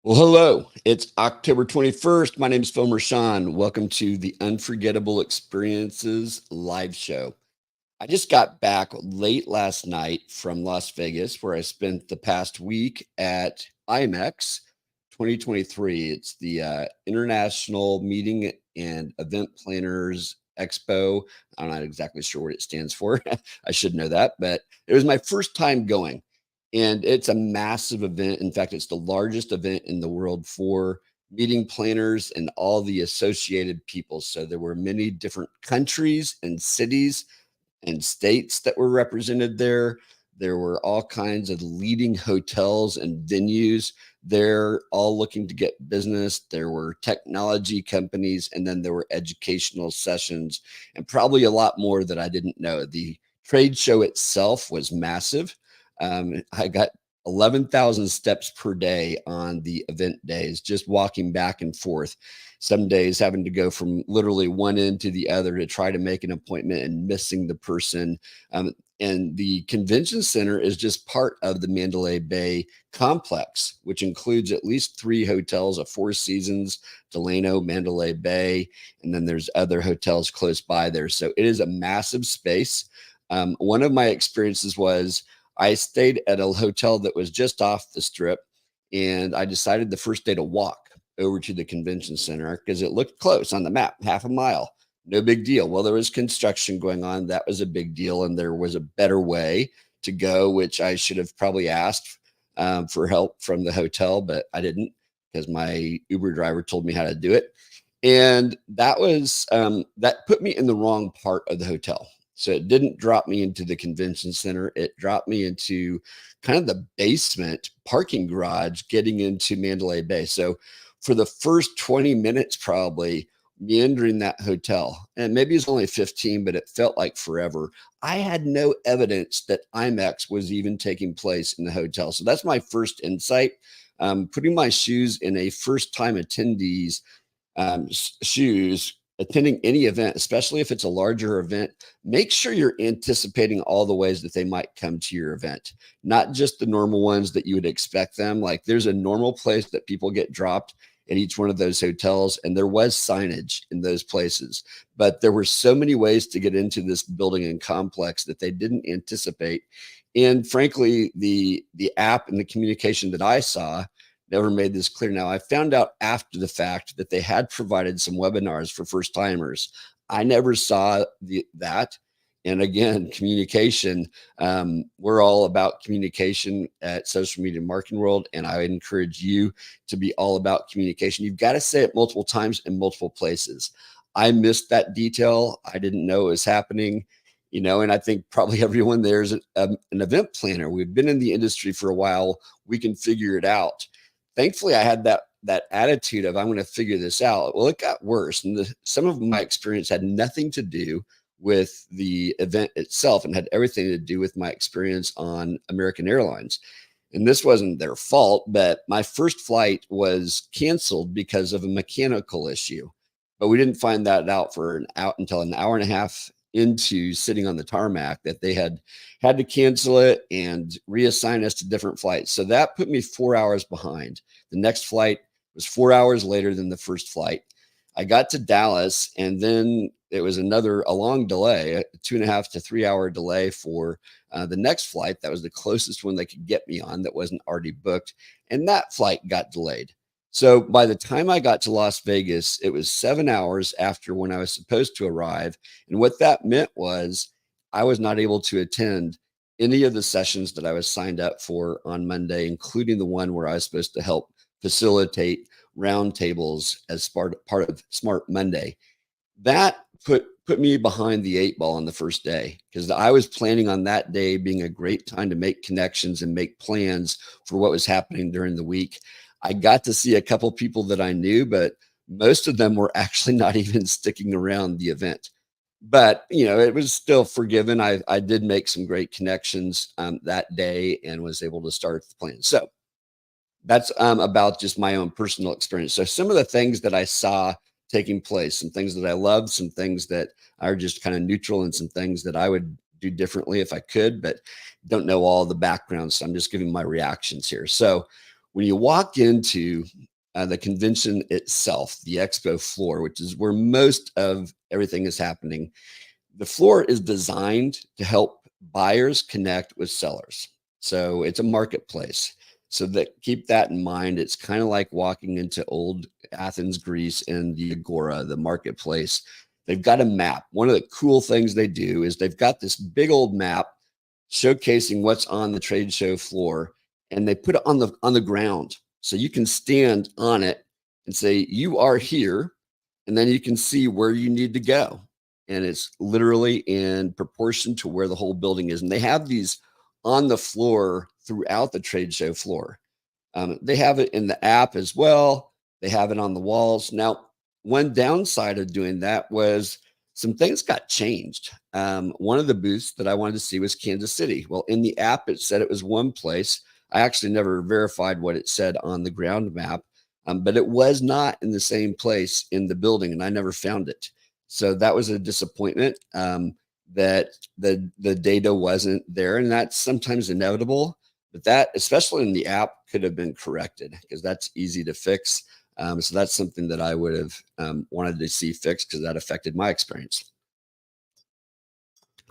Well, hello. It's October 21st. My name is Phil Mershon. Welcome to the Unforgettable Experiences live show. I just got back late last night from Las Vegas, where I spent the past week at IMEX 2023. It's the International Meeting and Event Planners Expo. I'm not exactly sure what it stands for. I should know that, but it was my first time going. And it's a massive event. In fact, it's the largest event in the world for meeting planners and all the associated people. So there were many different countries and cities and states that were represented there. There were all kinds of leading hotels and venues there, all looking to get business. There were technology companies, and then there were educational sessions, and probably a lot more that I didn't know. The trade show itself was massive. I got 11,000 steps per day on the event days, just walking back and forth. Some days having to go from literally one end to the other to try to make an appointment and missing the person. And the convention center is just part of the Mandalay Bay complex, which includes at least three hotels, a Four Seasons, Delano, Mandalay Bay, and then there's other hotels close by there. So it is a massive space. One of my experiences was I stayed at a hotel that was just off the strip, and I decided the first day to walk over to the convention center because it looked close on the map, half a mile. No big deal. Well, there was construction going on. That was a big deal. And there was a better way to go, which I should have probably asked for help from the hotel, but I didn't because my Uber driver told me how to do it. And that put me in the wrong part of the hotel. So it didn't drop me into the convention center. It dropped me into kind of the basement parking garage getting into Mandalay Bay. So for the first 20 minutes, probably meandering that hotel, and maybe it's only 15, but it felt like forever. I had no evidence that IMEX was even taking place in the hotel. So that's my first insight. Putting my shoes in a first time attendee's shoes attending any event, especially if it's a larger event, make sure you're anticipating all the ways that they might come to your event, not just the normal ones that you would expect them. Like there's a normal place that people get dropped in each one of those hotels, and there was signage in those places, but there were so many ways to get into this building and complex that they didn't anticipate. And frankly, the app and the communication that I saw never made this clear. Now, I found out after the fact that they had provided some webinars for first timers. I never saw that. And again, communication. We're all about communication at Social Media Marketing World, and I encourage you to be all about communication. You've got to say it multiple times in multiple places. I missed that detail. I didn't know it was happening. And I think probably everyone there is an event planner. We've been in the industry for a while. We can figure it out. Thankfully, I had that attitude of I'm going to figure this out. Well, it got worse, and some of my experience had nothing to do with the event itself and had everything to do with my experience on American Airlines. And this wasn't their fault, but my first flight was canceled because of a mechanical issue. But we didn't find that out until an hour and a half into sitting on the tarmac that they had to cancel it and reassign us to different flights. So that put me 4 hours behind. The next flight was 4 hours later than the first flight. I got to Dallas, and then it was a long delay, a 2.5 to 3 hour delay for the next flight. That was the closest one they could get me on that wasn't already booked. And that flight got delayed. So by the time I got to Las Vegas, it was 7 hours after when I was supposed to arrive. And what that meant was I was not able to attend any of the sessions that I was signed up for on Monday, including the one where I was supposed to help facilitate roundtables as part of Smart Monday. That put me behind the 8 ball on the first day because I was planning on that day being a great time to make connections and make plans for what was happening during the week. I got to see a couple people that I knew, but most of them were actually not even sticking around the event. But, it was still forgiven. I did make some great connections that day and was able to start the plan. So that's about just my own personal experience. So some of the things that I saw taking place, some things that I loved, some things that are just kind of neutral, and some things that I would do differently if I could, but don't know all the background. So I'm just giving my reactions here. So When you walk into the convention itself, the expo floor, which is where most of everything is happening, the floor is designed to help buyers connect with sellers. So it's a marketplace. So that keep that in mind. It's kind of like walking into old Athens, Greece, and the Agora, the marketplace. They've got a map. One of the cool things they do is they've got this big old map showcasing what's on the trade show floor, and they put it on the ground so you can stand on it and say you are here, and then you can see where you need to go, and it's literally in proportion to where the whole building is. And they have these on the floor throughout the trade show floor. They have it in the app as well. They have it on the walls. Now, one downside of doing that was some things got changed. One of the booths that I wanted to see was Kansas City. Well, in the app, it said it was one place. I actually never verified what it said on the ground map, but it was not in the same place in the building, and I never found it. So that was a disappointment, that the data wasn't there, and that's sometimes inevitable. But that, especially in the app, could have been corrected because that's easy to fix. So that's something that I would have wanted to see fixed because that affected my experience.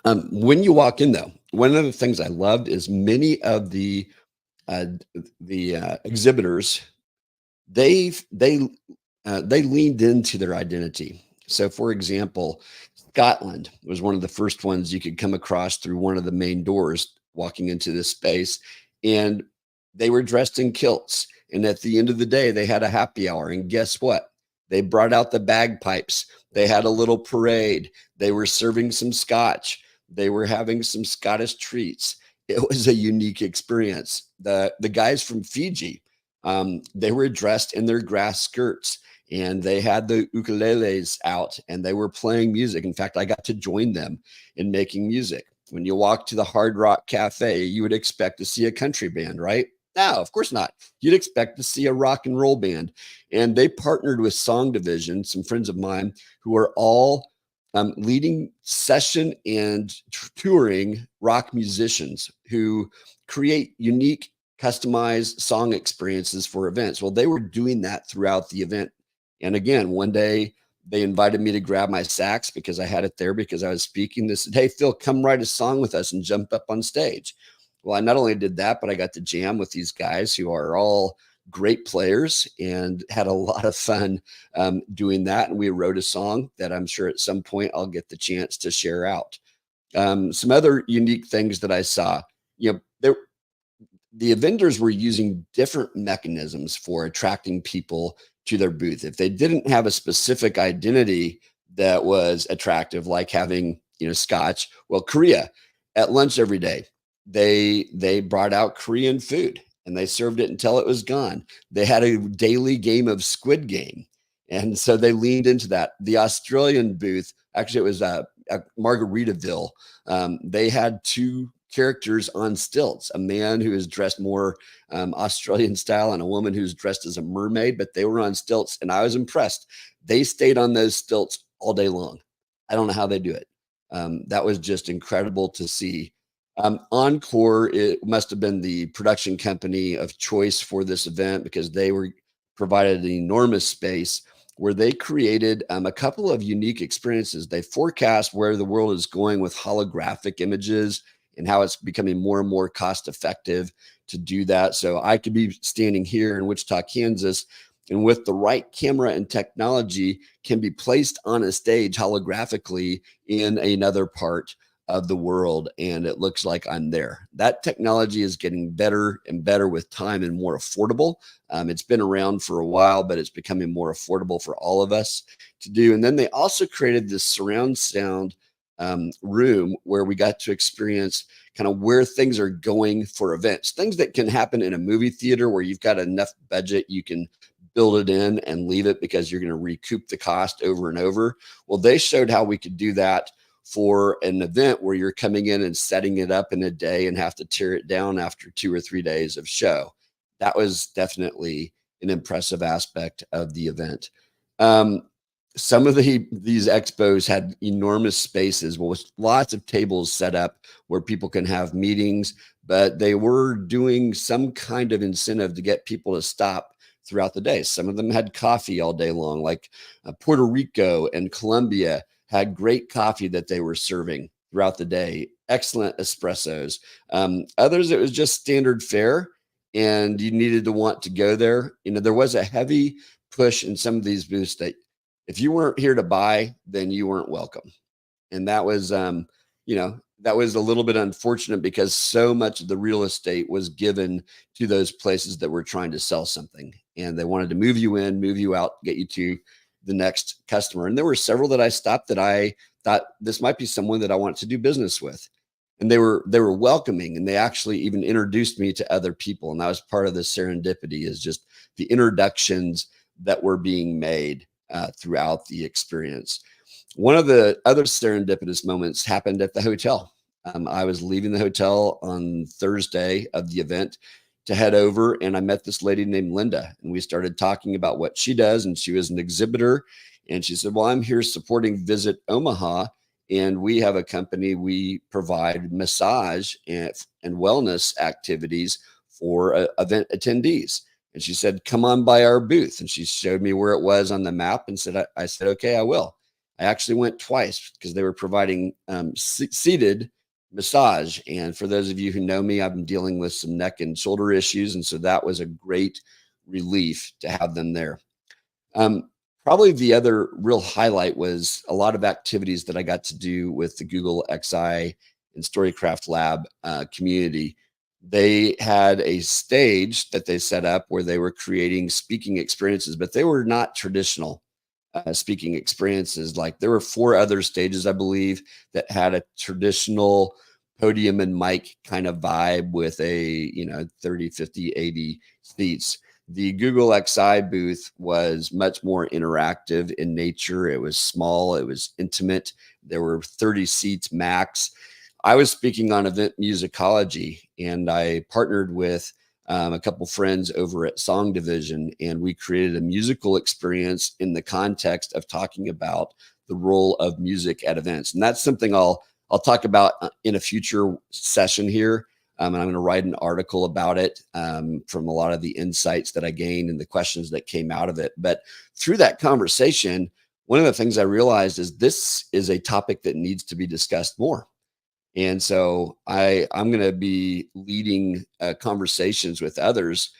When you walk in, though, one of the things I loved is many of uh, the exhibitors, they leaned into their identity. So, for example, Scotland was one of the first ones you could come across through one of the main doors walking into this space, and they were dressed in kilts. And at the end of the day, they had a happy hour. And guess what? They brought out the bagpipes. They had a little parade. They were serving some scotch. They were having some Scottish treats. It was a unique experience. The guys from Fiji, they were dressed in their grass skirts, and they had the ukuleles out, and they were playing music. In fact, I got to join them in making music. When you walk to the Hard Rock Cafe, you would expect to see a country band, right? No, of course not. You'd expect to see a rock and roll band. And they partnered with Song Division, some friends of mine who are all leading session and touring rock musicians who create unique, customized song experiences for events. Well, they were doing that throughout the event. And again, one day they invited me to grab my sax because I had it there because I was speaking. They said, "Hey, Phil, come write a song with us and jump up on stage." Well, I not only did that, but I got to jam with these guys who are all great players and had a lot of fun doing that. And we wrote a song that I'm sure at some point I'll get the chance to share out. Some other unique things that I saw, there the vendors were using different mechanisms for attracting people to their booth. If they didn't have a specific identity that was attractive, like having, scotch, well, Korea at lunch every day, they brought out Korean food and they served it until it was gone. They had a daily game of Squid Game. And so they leaned into that. The Australian booth, actually, it was a Margaritaville. They had two characters on stilts, a man who is dressed more Australian style and a woman who's dressed as a mermaid, but they were on stilts. And I was impressed. They stayed on those stilts all day long. I don't know how they do it. That was just incredible to see. Encore, it must have been the production company of choice for this event because they were provided an enormous space where they created a couple of unique experiences. They forecast where the world is going with holographic images and how it's becoming more and more cost effective to do that. So I could be standing here in Wichita, Kansas, and with the right camera and technology can be placed on a stage holographically in another part of the world, and it looks like I'm there. That technology is getting better and better with time and more affordable. It's been around for a while, but it's becoming more affordable for all of us to do. And then they also created this surround sound room where we got to experience kind of where things are going for events, things that can happen in a movie theater where you've got enough budget, you can build it in and leave it because you're going to recoup the cost over and over. Well, they showed how we could do that for an event where you're coming in and setting it up in a day and have to tear it down after 2 or 3 days of show. That was definitely an impressive aspect of the event. Um, Some of these expos had enormous spaces with lots of tables set up where people can have meetings, but they were doing some kind of incentive to get people to stop throughout the day. Some of them had coffee all day long, like Puerto Rico and Colombia had great coffee that they were serving throughout the day. Excellent espressos. Others, it was just standard fare, and you needed to want to go there. There was a heavy push in some of these booths that if you weren't here to buy, then you weren't welcome. And that was, that was a little bit unfortunate because so much of the real estate was given to those places that were trying to sell something. And they wanted to move you in, move you out, get you to the next customer. And there were several that I stopped that I thought this might be someone that I want to do business with. And they were welcoming, and they actually even introduced me to other people. And that was part of the serendipity, is just the introductions that were being made throughout the experience. One of the other serendipitous moments happened at the hotel. I was leaving the hotel on Thursday of the event to head over, and I met this lady named Linda, and we started talking about what she does. And she was an exhibitor, and she said, "Well, I'm here supporting Visit Omaha, and we have a company. We provide massage and wellness activities for event attendees." And she said, "Come on by our booth." And she showed me where it was on the map and said, I said, "Okay, I will." I actually went twice because they were providing seated massage. And for those of you who know me, I've been dealing with some neck and shoulder issues. And so that was a great relief to have them there. Probably the other real highlight was a lot of activities that I got to do with the Google XI and Storycraft Lab community. They had a stage that they set up where they were creating speaking experiences, but they were not traditional speaking experiences. Like, there were 4 other stages, I believe, that had a traditional podium and mic kind of vibe with a 30, 50, 80 seats. The Google XI booth was much more interactive in nature. It was small, it was intimate. There were 30 seats max. I was speaking on event musicology, and I partnered with a couple friends over at Song Division, and we created a musical experience in the context of talking about the role of music at events. And that's something I'll talk about in a future session here. And I'm going to write an article about it from a lot of the insights that I gained and the questions that came out of it. But through that conversation, one of the things I realized is this is a topic that needs to be discussed more. And so I'm going to be leading conversations with others,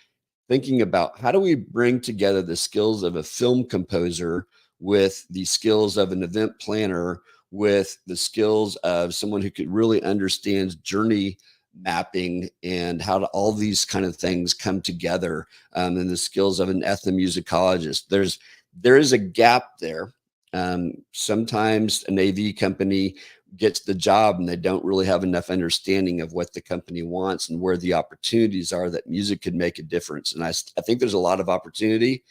thinking about how do we bring together the skills of a film composer with the skills of an event planner, with the skills of someone who could really understand journey mapping and how to all these kind of things come together, and the skills of an ethnomusicologist. There is a gap there. Sometimes an AV company gets the job and they don't really have enough understanding of what the company wants and where the opportunities are that music could make a difference. And I think there's a lot of opportunity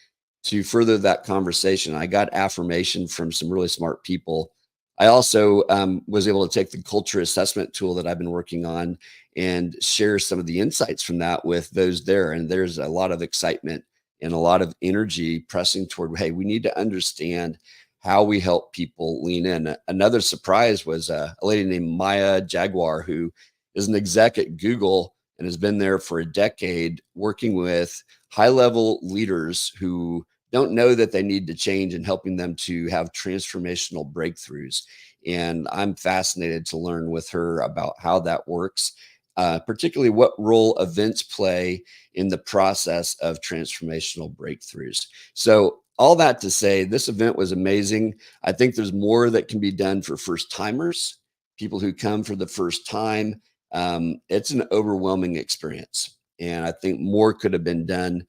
to further that conversation. I got affirmation from some really smart people. I also was able to take the culture assessment tool that I've been working on and share some of the insights from that with those there. And there's a lot of excitement and a lot of energy pressing toward, hey, we need to understand how we help people lean in. Another surprise was a lady named Maya Jaguar, who is an exec at Google and has been there for a decade, working with high-level leaders who don't know that they need to change and helping them to have transformational breakthroughs. And I'm fascinated to learn with her about how that works, particularly what role events play in the process of transformational breakthroughs. So all that to say, this event was amazing. I think there's more that can be done for first timers, people who come for the first time. It's an overwhelming experience. And I think more could have been done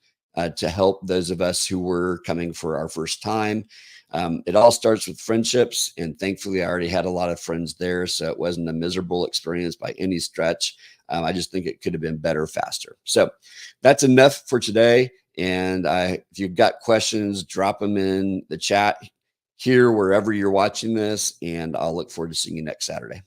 to help those of us who were coming for our first time. It all starts with friendships. And thankfully, I already had a lot of friends there. So it wasn't a miserable experience by any stretch. I just think it could have been better, faster. So that's enough for today. And if you've got questions, drop them in the chat here, wherever you're watching this. And I'll look forward to seeing you next Saturday.